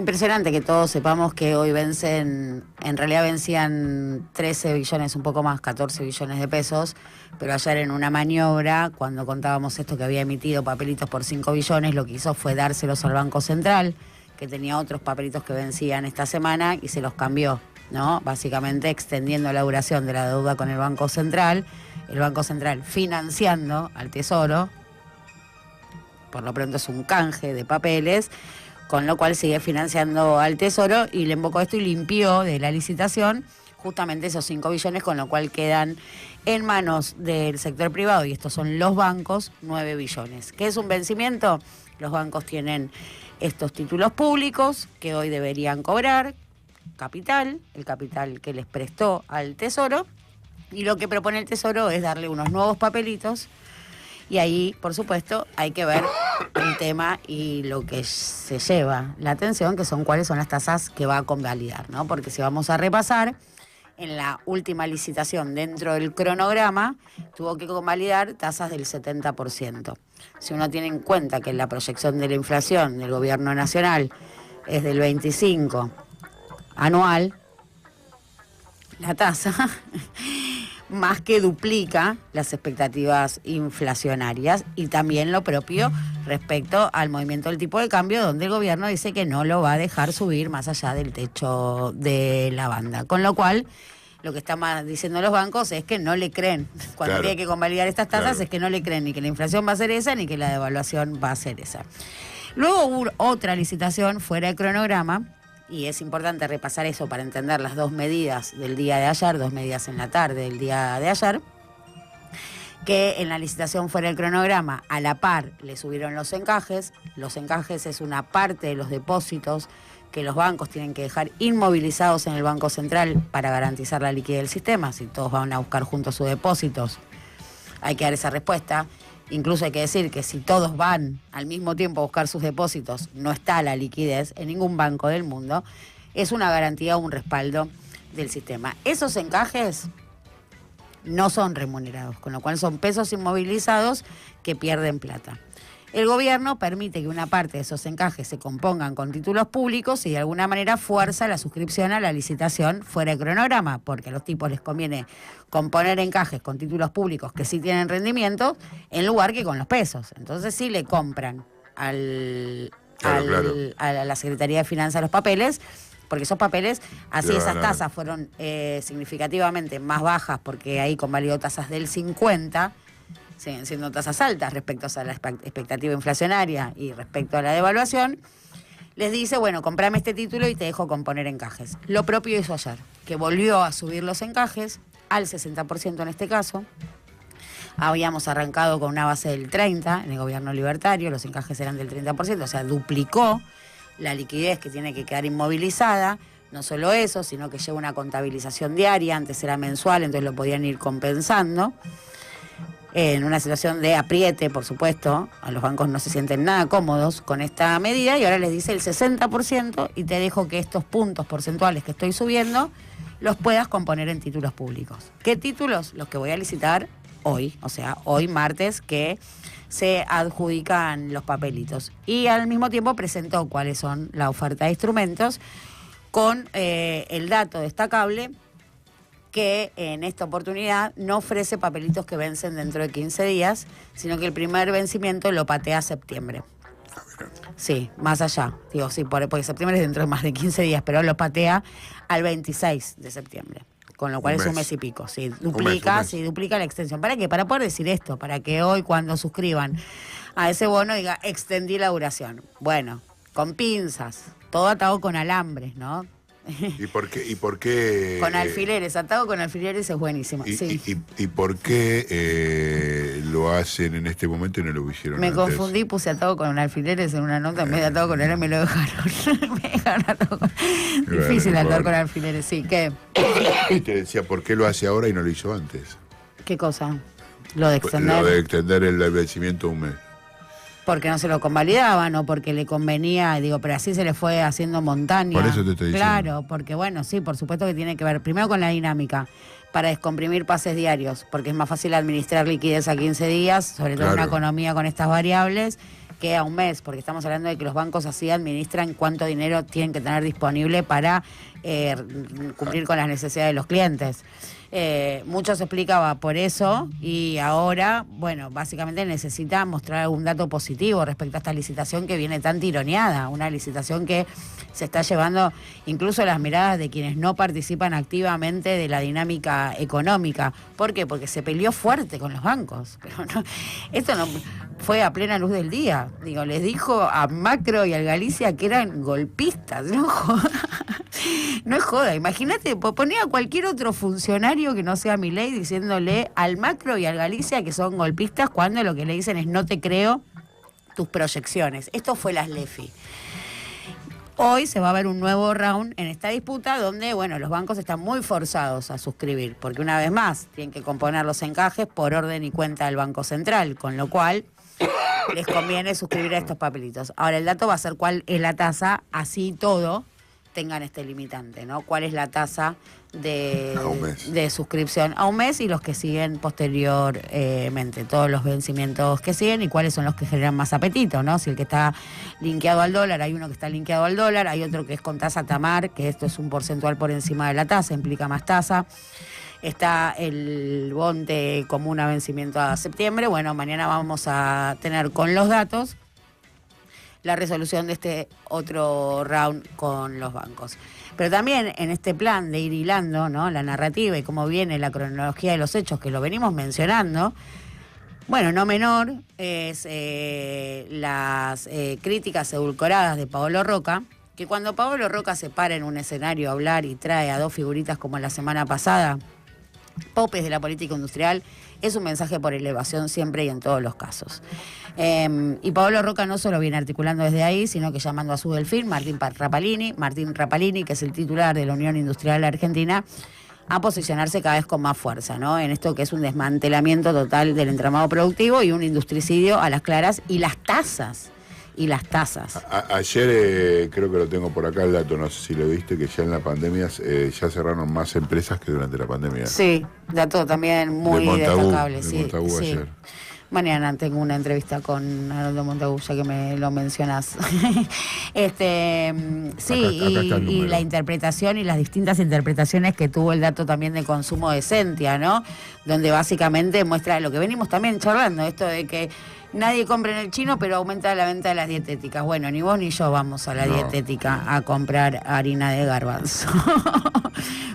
Impresionante que todos sepamos que hoy vencen, en realidad vencían 13 billones, un poco más, 14 billones de pesos, pero ayer en una maniobra, cuando contábamos esto que había emitido papelitos por 5 billones, lo que hizo fue dárselos al Banco Central, que tenía otros papelitos que vencían esta semana y se los cambió, ¿no? Básicamente extendiendo la duración de la deuda con el Banco Central financiando al Tesoro, por lo pronto es un canje de papeles, con lo cual sigue financiando al Tesoro y le invocó esto y limpió de la licitación justamente esos 5 billones, con lo cual quedan en manos del sector privado, y estos son los bancos, 9 billones. ¿Qué es un vencimiento? Los bancos tienen estos títulos públicos que hoy deberían cobrar capital, el capital que les prestó al Tesoro, y lo que propone el Tesoro es darle unos nuevos papelitos. Y ahí, por supuesto, hay que ver el tema y lo que se lleva la atención, que son cuáles son las tasas que va a convalidar, ¿no? Porque si vamos a repasar, en la última licitación dentro del cronograma tuvo que convalidar tasas del 70%. Si uno tiene en cuenta que la proyección de la inflación del gobierno nacional es del 25% anual, la tasa más que duplica las expectativas inflacionarias, y también lo propio respecto al movimiento del tipo de cambio, donde el gobierno dice que no lo va a dejar subir más allá del techo de la banda. Con lo cual, lo que están diciendo los bancos es que no le creen. Cuando tiene que convalidar estas tasas, es que no le creen ni que la inflación va a ser esa, ni que la devaluación va a ser esa. Luego hubo otra licitación fuera de cronograma, y es importante repasar eso para entender las dos medidas del día de ayer, dos medidas en la tarde del día de ayer, que en la licitación fuera del cronograma, a la par le subieron los encajes. Los encajes es una parte de los depósitos que los bancos tienen que dejar inmovilizados en el Banco Central para garantizar la liquidez del sistema. Si todos van a buscar juntos sus depósitos, hay que dar esa respuesta. Incluso hay que decir que si todos van al mismo tiempo a buscar sus depósitos, no está la liquidez en ningún banco del mundo. Es una garantía o un respaldo del sistema. Esos encajes no son remunerados, con lo cual son pesos inmovilizados que pierden plata. El gobierno permite que una parte de esos encajes se compongan con títulos públicos y de alguna manera fuerza la suscripción a la licitación fuera de cronograma, porque a los tipos les conviene componer encajes con títulos públicos que sí tienen rendimiento en lugar que con los pesos. Entonces sí le compran a la Secretaría de Finanzas los papeles, porque esos papeles, así esas tasas fueron significativamente más bajas, porque ahí convalidó tasas del 50%, siguen siendo tasas altas respecto a la expectativa inflacionaria y respecto a la devaluación. Les dice, bueno, comprame este título y te dejo componer encajes. Lo propio hizo ayer, que volvió a subir los encajes al 60% en este caso. Habíamos arrancado con una base del 30% en el gobierno libertario, los encajes eran del 30%, o sea, duplicó la liquidez que tiene que quedar inmovilizada. No solo eso, sino que lleva una contabilización diaria, antes era mensual, entonces lo podían ir compensando. En una situación de apriete, por supuesto, a los bancos no se sienten nada cómodos con esta medida, y ahora les dice el 60% y te dejo que estos puntos porcentuales que estoy subiendo los puedas componer en títulos públicos. ¿Qué títulos? Los que voy a licitar hoy, o sea, hoy martes, que se adjudican los papelitos. Y al mismo tiempo presentó cuáles son la oferta de instrumentos, con el dato destacable que en esta oportunidad no ofrece papelitos que vencen dentro de 15 días, sino que el primer vencimiento lo patea a septiembre. Sí, más allá. Digo, sí, porque septiembre es dentro de más de 15 días, pero lo patea al 26 de septiembre. Con lo cual es un mes y pico. Sí, duplica la extensión. ¿Para qué? Para poder decir esto, para que hoy cuando suscriban a ese bono diga, extendí la duración. Bueno, con pinzas, todo atado con alambres, ¿no? ¿Y por qué? Con alfileres, atado con alfileres es buenísimo. ¿Y por qué lo hacen en este momento y no lo hicieron antes? Me confundí, puse atado con alfileres en una nota, en vez de atado con alfileres me lo dejaron. Me dejaron atado con... Difícil atar con alfileres, sí. ¿Qué? Y te decía, ¿por qué lo hace ahora y no lo hizo antes? ¿Qué cosa? Lo de extender. Lo de extender el vencimiento un mes. Porque no se lo convalidaban o porque le convenía, digo, pero así se le fue haciendo montaña. Por eso te estoy diciendo. Claro, porque bueno, sí, por supuesto que tiene que ver primero con la dinámica, para descomprimir pases diarios, porque es más fácil administrar liquidez a 15 días, sobre todo en una economía con estas variables, que a un mes, porque estamos hablando de que los bancos así administran cuánto dinero tienen que tener disponible para cumplir con las necesidades de los clientes. Mucho se explicaba por eso y ahora, bueno, básicamente necesita mostrar algún dato positivo respecto a esta licitación que viene tan tironeada, una licitación que se está llevando incluso las miradas de quienes no participan activamente de la dinámica económica. ¿Por qué? Porque se peleó fuerte con los bancos. Pero no, esto no fue a plena luz del día. Digo, les dijo a Macro y al Galicia que eran golpistas, no joda. No es joda, imagínate, ponía a cualquier otro funcionario que no sea Milei diciéndole al Macro y al Galicia que son golpistas cuando lo que le dicen es no te creo tus proyecciones. Esto fue las LEFI. Hoy se va a ver un nuevo round en esta disputa donde, bueno, los bancos están muy forzados a suscribir, porque una vez más tienen que componer los encajes por orden y cuenta del Banco Central, con lo cual les conviene suscribir a estos papelitos. Ahora, el dato va a ser cuál es la tasa, así todo tengan este limitante, ¿no? ¿Cuál es la tasa de suscripción a un mes y los que siguen posteriormente, todos los vencimientos que siguen y cuáles son los que generan más apetito, ¿no? Si el que está linkeado al dólar, hay uno que está linkeado al dólar, hay otro que es con tasa TAMAR, que esto es un porcentual por encima de la tasa, implica más tasa. Está el bonde común a vencimiento a septiembre. Bueno, mañana vamos a tener con los datos la resolución de este otro round con los bancos. Pero también en este plan de ir hilando, ¿no?, la narrativa y cómo viene la cronología de los hechos, que lo venimos mencionando, bueno, no menor es las críticas edulcoradas de Paolo Roca, que cuando Paolo Roca se para en un escenario a hablar y trae a dos figuritas como la semana pasada, popes de la política industrial, es un mensaje por elevación siempre y en todos los casos. Y Paolo Roca no solo viene articulando desde ahí, sino que llamando a su delfín, Martín Rapalini, que es el titular de la Unión Industrial Argentina, a posicionarse cada vez con más fuerza, ¿no?, en esto que es un desmantelamiento total del entramado productivo y un industricidio a las claras y las tasas. Ayer creo que lo tengo por acá el dato, no sé si lo viste, que ya en la pandemia ya cerraron más empresas que durante la pandemia. Sí, dato también muy destacable. De Montagu ayer. Mañana tengo una entrevista con Arnoldo Montagu, ya que me lo mencionás. Sí, acá y la interpretación y las distintas interpretaciones que tuvo el dato también de consumo de Sentia, ¿no?, donde básicamente muestra lo que venimos también charlando, esto de que nadie compra en el chino, pero aumenta la venta de las dietéticas. Bueno, ni vos ni yo vamos a la dietética a comprar harina de garbanzo.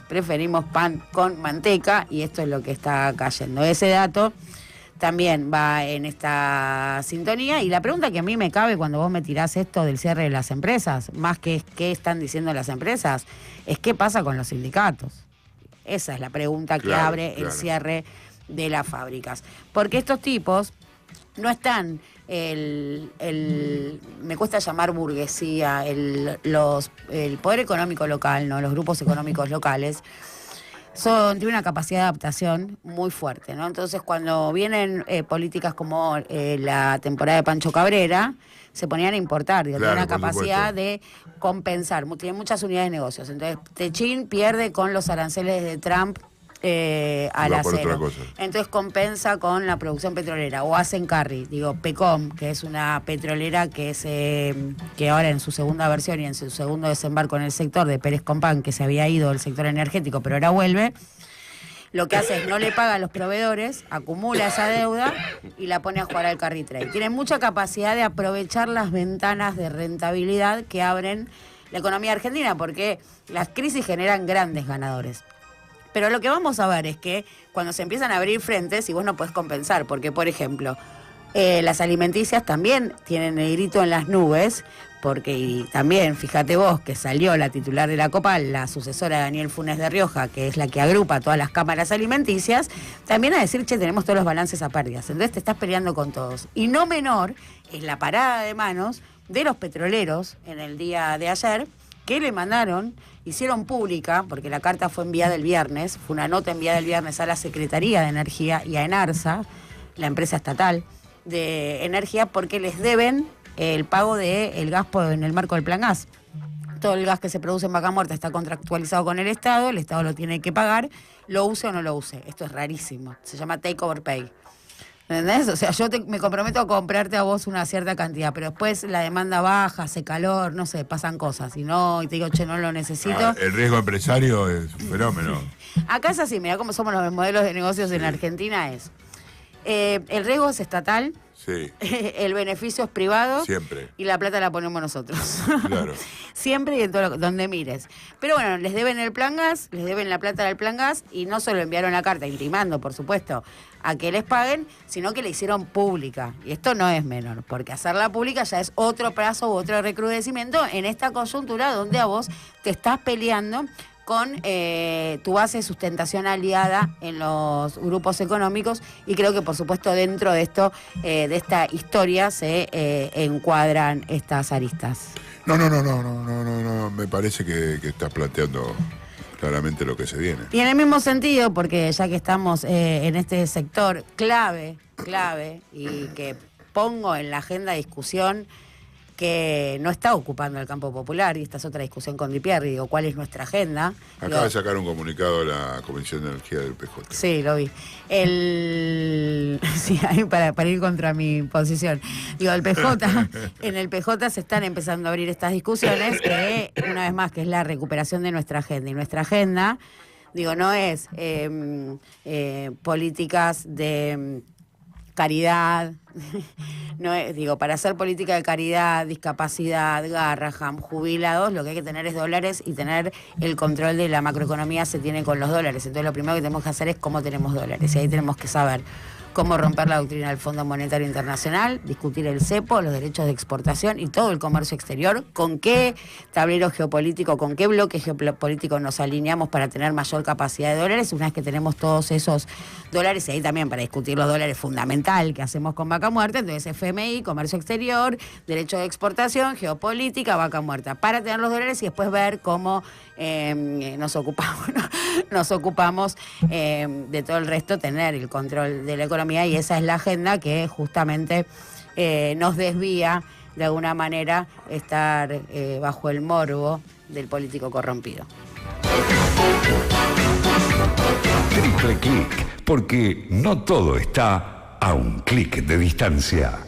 Preferimos pan con manteca y esto es lo que está cayendo. Ese dato también va en esta sintonía y la pregunta que a mí me cabe cuando vos me tirás esto del cierre de las empresas, más que qué están diciendo las empresas, es qué pasa con los sindicatos. Esa es la pregunta que abre el cierre de las fábricas. Porque estos tipos no están, me cuesta llamar burguesía, el poder económico local, ¿no?, los grupos económicos locales, tienen una capacidad de adaptación muy fuerte, ¿no? Entonces, cuando vienen políticas como la temporada de Pancho Cabrera, se ponían a importar, tienen una capacidad de compensar, tienen muchas unidades de negocios. Entonces, Techín pierde con los aranceles de Trump al acero. Entonces compensa con la producción petrolera. O hacen Carry, Pecom, que es una petrolera que ahora en su segunda versión y en su segundo desembarco en el sector de Pérez Compán, que se había ido del sector energético, pero ahora vuelve, lo que hace es no le paga a los proveedores, acumula esa deuda y la pone a jugar al carry trade. Tienen mucha capacidad de aprovechar las ventanas de rentabilidad que abren la economía argentina, porque las crisis generan grandes ganadores. Pero lo que vamos a ver es que cuando se empiezan a abrir frentes y vos no podés compensar, porque, por ejemplo, las alimenticias también tienen el grito en las nubes, porque y también, fíjate vos, que salió la titular de la Copal, la sucesora de Daniel Funes de Rioja, que es la que agrupa todas las cámaras alimenticias, también a decir, che, tenemos todos los balances a pérdidas, entonces te estás peleando con todos. Y no menor es la parada de manos de los petroleros en el día de ayer, que le mandaron, hicieron pública, porque la carta fue enviada el viernes, fue una nota enviada el viernes a la Secretaría de Energía y a Enarsa, la empresa estatal de energía, porque les deben el pago del gas en el marco del Plan Gas. Todo el gas que se produce en Vaca Muerta está contractualizado con el Estado lo tiene que pagar, lo use o no lo use. Esto es rarísimo, se llama take over pay. ¿Entendés? O sea, me comprometo a comprarte a vos una cierta cantidad, pero después la demanda baja, hace calor, no sé, pasan cosas. Y te digo, che, no lo necesito. El riesgo empresario es un fenómeno. Acá es así, mirá cómo somos los modelos de negocios en Argentina es. El riesgo es estatal. Sí. El beneficio es privado. Siempre. Y la plata la ponemos nosotros. Claro. Siempre y en todo donde mires. Pero bueno, les deben el plan gas, les deben la plata del plan gas y no solo enviaron la carta intimando, por supuesto, a que les paguen, sino que la hicieron pública. Y esto no es menor, porque hacerla pública ya es otro plazo u otro recrudecimiento en esta coyuntura donde a vos te estás peleando con tu base de sustentación aliada en los grupos económicos, y creo que por supuesto dentro de esto, de esta historia, se encuadran estas aristas. No, me parece que estás planteando claramente lo que se viene. Y en el mismo sentido, porque ya que estamos en este sector clave, y que pongo en la agenda de discusión que no está ocupando el campo popular, y esta es otra discusión con Di Pierri, digo, ¿cuál es nuestra agenda? Acaba de sacar un comunicado la Comisión de Energía del PJ. Sí, lo vi. Sí, ahí para ir contra mi posición. Digo, en el PJ se están empezando a abrir estas discusiones, que una vez más, que es la recuperación de nuestra agenda. Y nuestra agenda, digo, no es políticas de caridad, no es, digo, para hacer política de caridad, discapacidad, Garraham, jubilados, lo que hay que tener es dólares, y tener el control de la macroeconomía se tiene con los dólares. Entonces lo primero que tenemos que hacer es cómo tenemos dólares, y ahí tenemos que saber cómo romper la doctrina del Fondo Monetario Internacional, discutir el cepo, los derechos de exportación y todo el comercio exterior, con qué tablero geopolítico, con qué bloque geopolítico nos alineamos para tener mayor capacidad de dólares. Una vez que tenemos todos esos dólares, y ahí también para discutir los dólares fundamental que hacemos con Vaca Muerta, entonces FMI, comercio exterior, derecho de exportación, geopolítica, Vaca Muerta, para tener los dólares y después ver cómo nos ocupamos de todo el resto, tener el control de la economía, y esa es la agenda que justamente nos desvía de alguna manera estar bajo el morbo del político corrompido. Triple clic, porque no todo está a un clic de distancia.